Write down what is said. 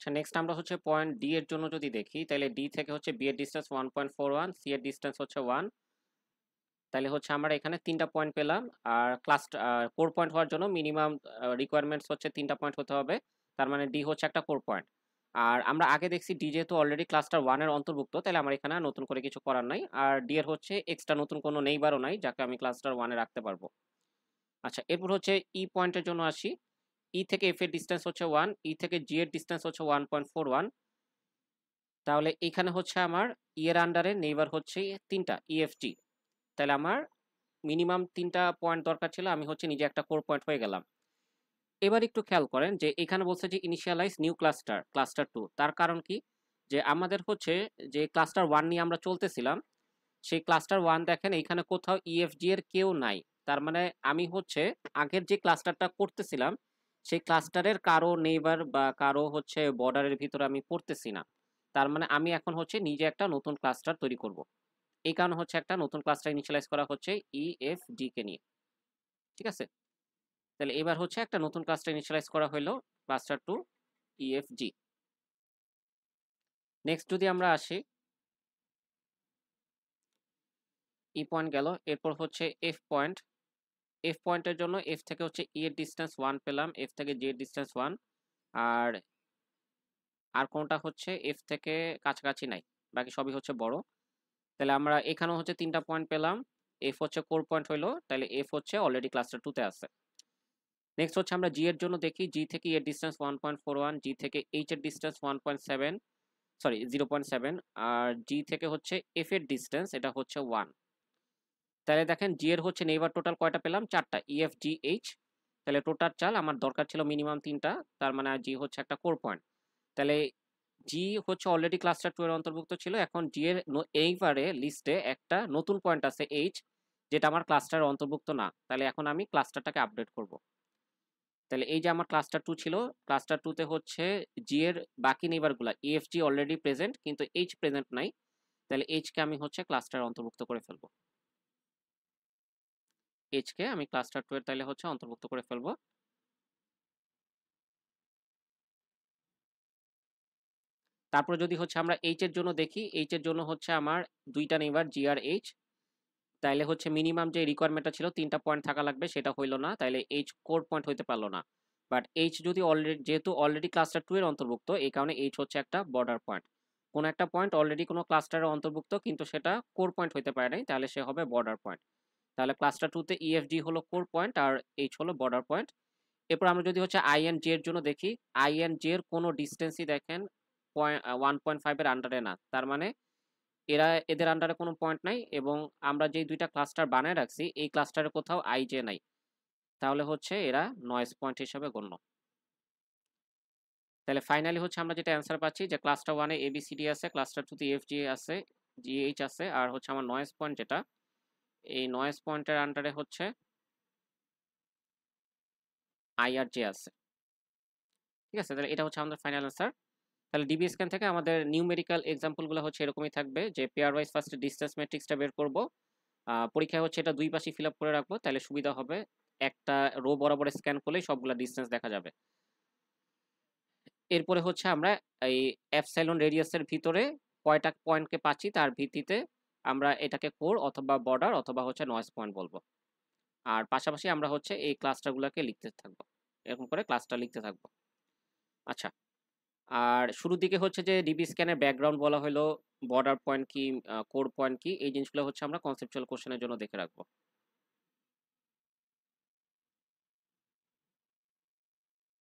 আচ্ছা, নেক্সট আমরা হচ্ছে পয়েন্ট ডি এর জন্য যদি দেখি, তাহলে ডি থেকে হচ্ছে বি এর ডিস্টেন্স 1.41, সি এর ডিস্টেন্স হচ্ছে 1। তাহলে হচ্ছে আমরা এখানে 3টা পয়েন্ট পেলাম। আর ক্লাস্টার কোর পয়েন্ট হওয়ার জন্য মিনিমাম রিকোয়ারমেন্টস হচ্ছে 3টা পয়েন্ট হতে হবে। তার মানে ডি হচ্ছে একটা কোর পয়েন্ট। আর আমরা আগে দেখছি ডি যেহেতু অলরেডি ক্লাস্টার 1 এর অন্তর্ভুক্ত, তাহলে আমার এখানে নতুন করে কিছু করার নাই। আর ডি এর হচ্ছে এক্সট্রা নতুন কোনো নেইবারও নাই যাকে আমি ক্লাস্টার 1 এ রাখতে পারবো। আচ্ছা, এরপর হচ্ছে ই পয়েন্টের জন্য আসি। ই থেকে এফ এর ডিস্টেন্স হচ্ছে 1, ই থেকে জি এর ডিস্টেন্স হচ্ছে 1.41। তাহলে এখানে হচ্ছে আমার ই এর আন্ডারে নেইবার হচ্ছে 3টা ইএফজি। তাহলে আমার মিনিমাম 3টা পয়েন্ট দরকার ছিল, আমি হচ্ছে নিজে একটা কোর পয়েন্ট হয়ে গেলাম। এবার একটু খেয়াল করেন যে এখানে বলছে যে ইনিশিয়ালাইজ নিউ ক্লাস্টার, ক্লাস্টার 2। তার কারণ কি, যে আমাদের হচ্ছে যে ক্লাস্টার 1 নিয়ে আমরা চলতেছিলাম, সেই ক্লাস্টার 1 দেখেন এখানে কোথাও ইএফজি এর কেউ নাই। তার মানে আমি হচ্ছে আগের যে ক্লাস্টারটা করতেছিলাম সেই ক্লাস্টারের কারো নেইবার বা কারো হচ্ছে বর্ডারের ভিতরে আমি পড়তেছি না। তার মানে আমি এখন হচ্ছে নিজে একটা নতুন ক্লাস্টার তৈরি করব। এই কারণে হচ্ছে একটা নতুন ক্লাস্টার ইনিশিয়ালাইজ করা হচ্ছে ইএফজি কে নিয়ে। ঠিক আছে, তাহলে এবার হচ্ছে একটা নতুন ক্লাস্টার ইনিশিয়ালাইজ করা হলো, ক্লাস্টার 2 ইএফজি। নেক্সট যদি আমরা আসি, ই পয়েন্ট গেল, এরপর হচ্ছে এফ পয়েন্ট। এফ পয়েন্টের জন্য এফ থেকে হচ্ছে ই এর ডিস্টেন্স 1 পেলাম, এফ থেকে জি এর ডিস্টেন্স 1। আর আর কোনটা হচ্ছে এফ থেকে কাছাকাছি নাই, বাকি সবই হচ্ছে বড়। তাহলে আমরা এখানেও হচ্ছে 3টা পয়েন্ট পেলাম। এফ হচ্ছে কোর পয়েন্ট হইলো, তাহলে এফ হচ্ছে অলরেডি ক্লাস্টার 2 তে আছে। নেক্সট হচ্ছে আমরা জি এর জন্য দেখি, জি থেকে এর ডিস্টেন্স 1.41, জি থেকে এইচ এর ডিস্টেন্স 1.7, সরি 0.7। আর জি থেকে হচ্ছে এফ এর ডিস্টেন্স এটা হচ্ছে 1। তাহলে দেখেন জি এর হচ্ছে নেইবার টোটাল কয়টা পেলাম, 4টা, ইএফ জি এইচ। তাহলে টোটাল চাল আমার দরকার ছিল মিনিমাম 3টা। তার মানে জি হচ্ছে একটা কোর পয়েন্ট। তাহলে জি হচ্ছে অলরেডি ক্লাস্টার 2 এর অন্তর্ভুক্ত ছিল। এখন জি এর এইবারে লিস্টে একটা নতুন পয়েন্ট আছে এইচ, যেটা আমার ক্লাস্টারের অন্তর্ভুক্ত না। তাহলে এখন আমি ক্লাস্টারটাকে আপডেট করব। তাহলে এই যে আমার ক্লাস্টার 2 ছিল, ক্লাস্টার 2 তে হচ্ছে জি এর বাকি নেইবারগুলা ইএফ জি অলরেডি প্রেজেন্ট কিন্তু এইচ প্রেজেন্ট নাই। তাহলে এইচ কে আমি হচ্ছে ক্লাস্টারে অন্তর্ভুক্ত করে ফেলবো। এইচ কে আমি ক্লাস্টার 2 এর তাহলে হচ্ছে অন্তর্ভুক্ত করে ফেলবো। তারপর যদি হচ্ছে আমরা এইচ এর জন্য দেখি, এইচ এর জন্য হচ্ছে আমার 2টা নেইবার জি আর এইচ। তাইলে হচ্ছে মিনিমাম যে রিকোয়ারমেন্টটা ছিল 3টা পয়েন্ট থাকা লাগবে, সেটা হইলো না। তাইলে এইচ কোর পয়েন্ট হইতে পারলো না। বাট এইচ যদি অলরেডি, যেহেতু অলরেডি ক্লাস্টার 2 এর অন্তর্ভুক্ত, এই কারণে এইচ হচ্ছে একটা বর্ডার পয়েন্ট। কোন একটা পয়েন্ট অলরেডি কোনো ক্লাস্টারের অন্তর্ভুক্ত কিন্তু সেটা কোর পয়েন্ট হইতে পারে নাই, তাহলে সে হবে বর্ডার পয়েন্ট। তাহলে ক্লাস্টার 2 তে ইএফজি হলো কোর পয়েন্ট আর এইচ হলো বর্ডার পয়েন্ট। এরপর আমরা যদি হচ্ছে আই এন জে এর জন্য দেখি, আই এন জে এর কোনো ডিস্টেন্সই দেখেন 1.5 এর আন্ডারে না। তার মানে এদের আন্ডারে কোনো পয়েন্ট নাই, এবং আমরা যে 2টা ক্লাস্টার বানায় রাখছি এই ক্লাস্টারে কোথাও আই জে নাই। তাহলে হচ্ছে এরা নয়েজ পয়েন্ট হিসেবে গণ্য। তাহলে ফাইনালি হচ্ছে আমরা যেটা অ্যান্সার পাচ্ছি যে ক্লাস্টার 1 এ এবিসিডি আছে, ক্লাস্টার 2 তে এফজি আছে, জিএইচ আছে, আর হচ্ছে আমার নয়েজ পয়েন্ট যেটা, এই নয়েজ পয়েন্টের আন্ডারে হচ্ছে আই আর জে আছে। ঠিক আছে, তাহলে এটা হচ্ছে আমাদের ফাইনাল অ্যান্সার। তাহলে ডিবি স্ক্যান থেকে আমাদের নিউমেরিক্যাল এক্সাম্পলগুলো হচ্ছে এরকমই থাকবে, যে পেয়ার ওয়াইজ ফার্স্টে ডিসটেন্স ম্যাট্রিক্সটা বের করব। পরীক্ষায় হচ্ছে এটা দুই পাশে ফিল আপ করে রাখবো, তাহলে সুবিধা হবে। একটা রো বরাবর স্ক্যান করলেই সবগুলা ডিসটেন্স দেখা যাবে। এরপরে হচ্ছে আমরা এই এপসাইলন রেডিয়াসের ভিতরে কয়টা পয়েন্টকে পাচ্ছি তার ভিত্তিতে আমরা এটাকে কোর অথবা বর্ডার অথবা হচ্ছে নয়েজ পয়েন্ট বলবো। আর পাশাপাশি আমরা হচ্ছে এই ক্লাস্টারগুলোকে লিখতে থাকবো, এরকম করে ক্লাস্টার লিখতে থাকবো। আচ্ছা, আর শুরুর দিকে হচ্ছে যে ডিবি স্ক্যানের ব্যাকগ্রাউন্ড বলা হলো, বর্ডার পয়েন্ট কি, কোর পয়েন্ট কি, এই জিনিসগুলো হচ্ছে আমরা কনসেপচুয়াল কোশ্চেনের জন্য দেখে রাখবো।